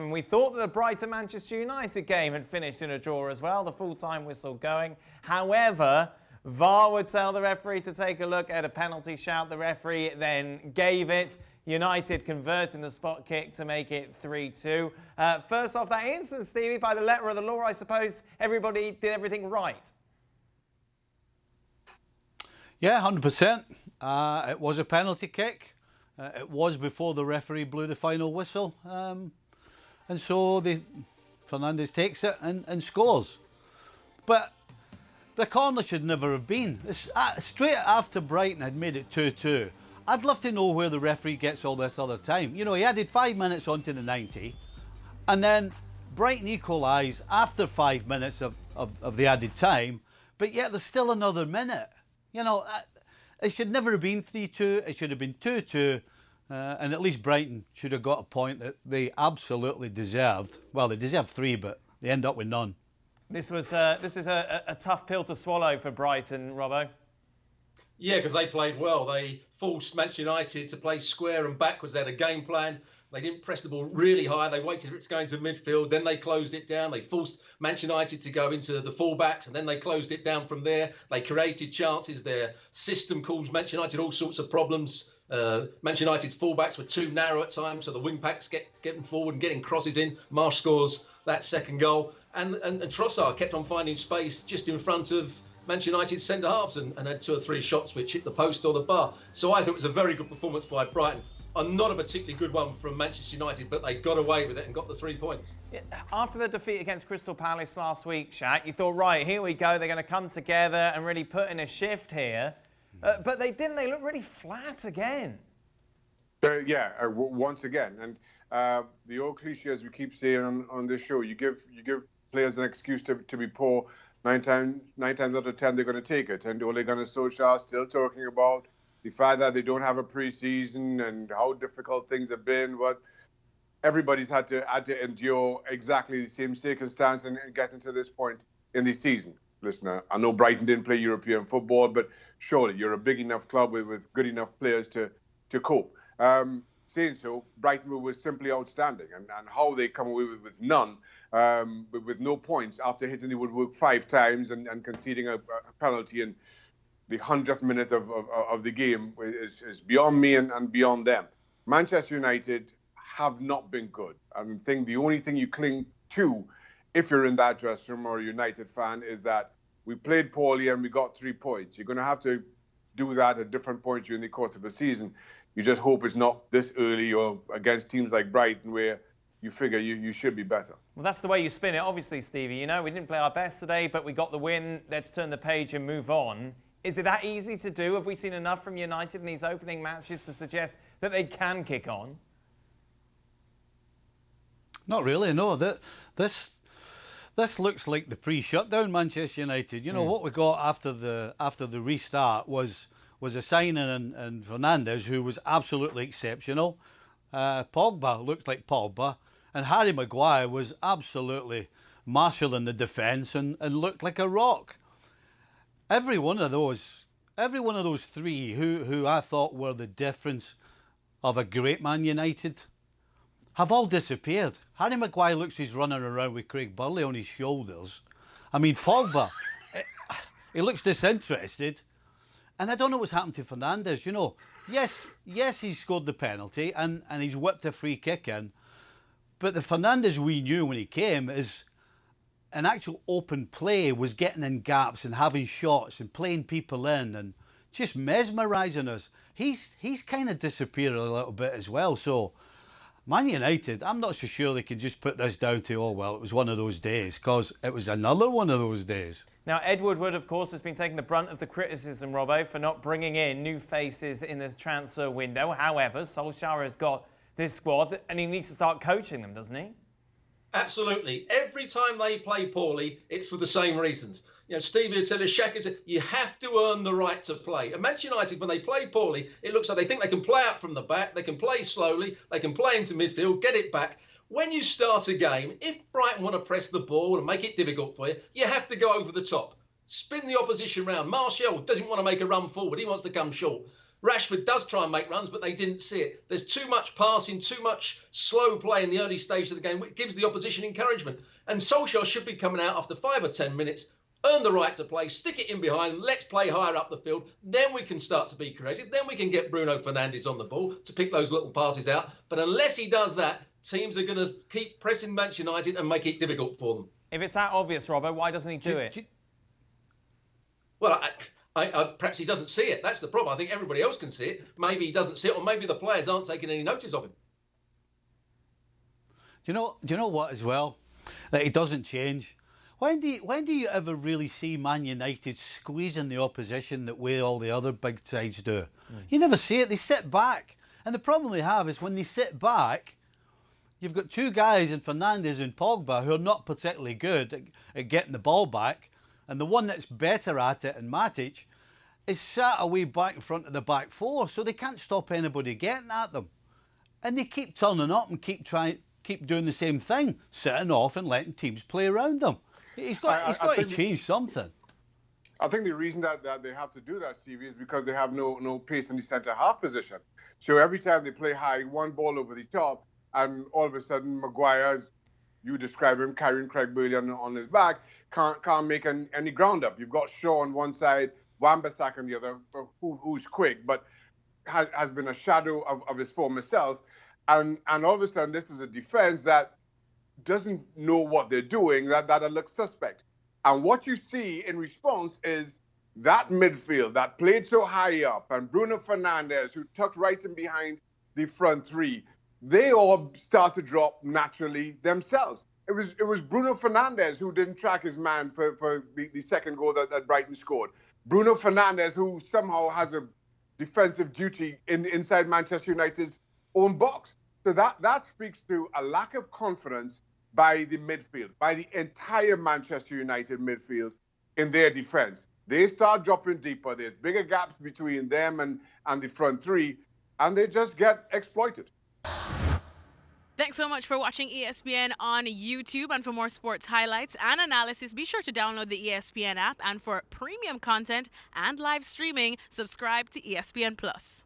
And we thought that the Brighton-Manchester United game had finished in a draw as well, the full-time whistle going. However, VAR would tell the referee to take a look at a penalty shout. The referee then gave it. United converting the spot kick to make it 3-2. First off that instance, Stevie, by the letter of the law, I suppose everybody did everything right. Yeah, 100%. It was a penalty kick. It was before the referee blew the final whistle. And so Fernandes takes it and scores. But the corner should never have been. Straight after Brighton had made it 2-2, I'd love to know where the referee gets all this other time. You know, he added 5 minutes onto the 90, and then Brighton equalised after 5 minutes of the added time, but yet there's still another minute. You know, it should never have been 3-2, it should have been 2-2, and at least Brighton should have got a point that they absolutely deserved. Well, they deserved 3, but they end up with none. This is a tough pill to swallow for Brighton, Robbo. Yeah, because they played well. They forced Manchester United to play square and backwards. They had a game plan. They didn't press the ball really high. They waited for it to go into midfield. Then they closed it down. They forced Manchester United to go into the fullbacks, and then they closed it down from there. They created chances. Their system caused Manchester United all sorts of problems. Manchester United's fullbacks were too narrow at times, so the wing backs getting forward and getting crosses in. Marsh scores that second goal. And Trossard kept on finding space just in front of Manchester United's centre-halves and had 2 or 3 shots which hit the post or the bar. So I thought it was a very good performance by Brighton. Not a particularly good one from Manchester United, but they got away with it and got the 3 points. Yeah, after the defeat against Crystal Palace last week, Shaq, you thought, right, here we go, they're going to come together and really put in a shift here. But they didn't. They looked really flat again. Once again. And the old cliche, as we keep saying on this show, you give players an excuse to be poor. Nine times out of 10, they're going to take it. And Ole Gunnar Solskjaer still talking about the fact that they don't have a pre-season and how difficult things have been. But everybody's had to endure exactly the same circumstance and getting to this point in the season. Listen, I know Brighton didn't play European football, but surely you're a big enough club with good enough players to cope. Saying so, Brighton was simply outstanding, and how they come away with none, with no points after hitting the woodwork 5 times and conceding a penalty in the 100th minute of the game is beyond me and beyond them. Manchester United have not been good. I think the only thing you cling to, if you're in that dressing room or a United fan, is that we played poorly and we got 3 points. You're going to have to do that at different points during the course of a season. You just hope it's not this early or against teams like Brighton where you figure you should be better. Well, that's the way you spin it, obviously, Stevie. You know, we didn't play our best today, but we got the win. Let's turn the page and move on. Is it that easy to do? Have we seen enough from United in these opening matches to suggest that they can kick on? Not really, no. This looks like the pre-shutdown Manchester United. You know, what we got after the restart was a signing in Fernandes, who was absolutely exceptional. Pogba looked like Pogba, and Harry Maguire was absolutely marshalling the defence and looked like a rock. Every one of those 3 who I thought were the difference of a great Man United have all disappeared. Harry Maguire looks he's running around with Craig Burley on his shoulders. I mean, Pogba, he looks disinterested. And I don't know what's happened to Fernandes. You know, yes, he scored the penalty and he's whipped a free kick in. But the Fernandes we knew when he came is an actual open play, was getting in gaps and having shots and playing people in and just mesmerising us. He's kind of disappeared a little bit as well. So Man United, I'm not so sure they can just put this down to, oh, well, it was one of those days, because it was another one of those days. Now, Ed Woodward, of course, has been taking the brunt of the criticism, Robbo, for not bringing in new faces in the transfer window. However, Solskjaer has got this squad and he needs to start coaching them, doesn't he? Absolutely. Every time they play poorly, it's for the same reasons. You know, Stevie would tell us, Shaka said, you have to earn the right to play. And Manchester United, when they play poorly, it looks like they think they can play out from the back, they can play slowly, they can play into midfield, get it back. When you start a game, if Brighton want to press the ball and make it difficult for you, you have to go over the top. Spin the opposition round. Martial doesn't want to make a run forward. He wants to come short. Rashford does try and make runs, but they didn't see it. There's too much passing, too much slow play in the early stage of the game, which gives the opposition encouragement. And Solskjaer should be coming out after 5 or 10 minutes, earn the right to play, stick it in behind, let's play higher up the field. Then we can start to be creative. Then we can get Bruno Fernandes on the ball to pick those little passes out. But unless he does that, teams are going to keep pressing Manchester United and make it difficult for them. If it's that obvious, Robbo, why doesn't he do it? Well, perhaps he doesn't see it. That's the problem. I think everybody else can see it. Maybe he doesn't see it, or maybe the players aren't taking any notice of him. Do you know what as well? That he doesn't change. When do you ever really see Man United squeezing the opposition that way all the other big sides do? You never see it. They sit back. And the problem they have is when they sit back, you've got two guys in Fernandes and Pogba who are not particularly good at getting the ball back. And the one that's better at it, and Matic, is sat away back in front of the back four, so they can't stop anybody getting at them. And they keep turning up and keep doing the same thing, sitting off and letting teams play around them. He's got to change something. I think the reason that they have to do that, Stevie, is because they have no pace in the centre half position. So every time they play high, one ball over the top, and all of a sudden Maguire, as you describe him, carrying Craig Burley on his back, can't make any ground up. You've got Shaw on one side, Wan-Bissaka on the other, who's quick, but has been a shadow of his former self. And all of a sudden, this is a defense that doesn't know what they're doing, that looks suspect. And what you see in response is that midfield that played so high up, and Bruno Fernandes, who tucked right in behind the front three, they all start to drop naturally themselves. It was Bruno Fernandes who didn't track his man for the second goal that Brighton scored. Bruno Fernandes, who somehow has a defensive duty inside Manchester United's own box. So that speaks to a lack of confidence by the midfield, by the entire Manchester United midfield in their defense. They start dropping deeper. There's bigger gaps between them and the front three, and they just get exploited. Thanks so much for watching ESPN on YouTube. And for more sports highlights and analysis, be sure to download the ESPN app. And for premium content and live streaming, subscribe to ESPN Plus.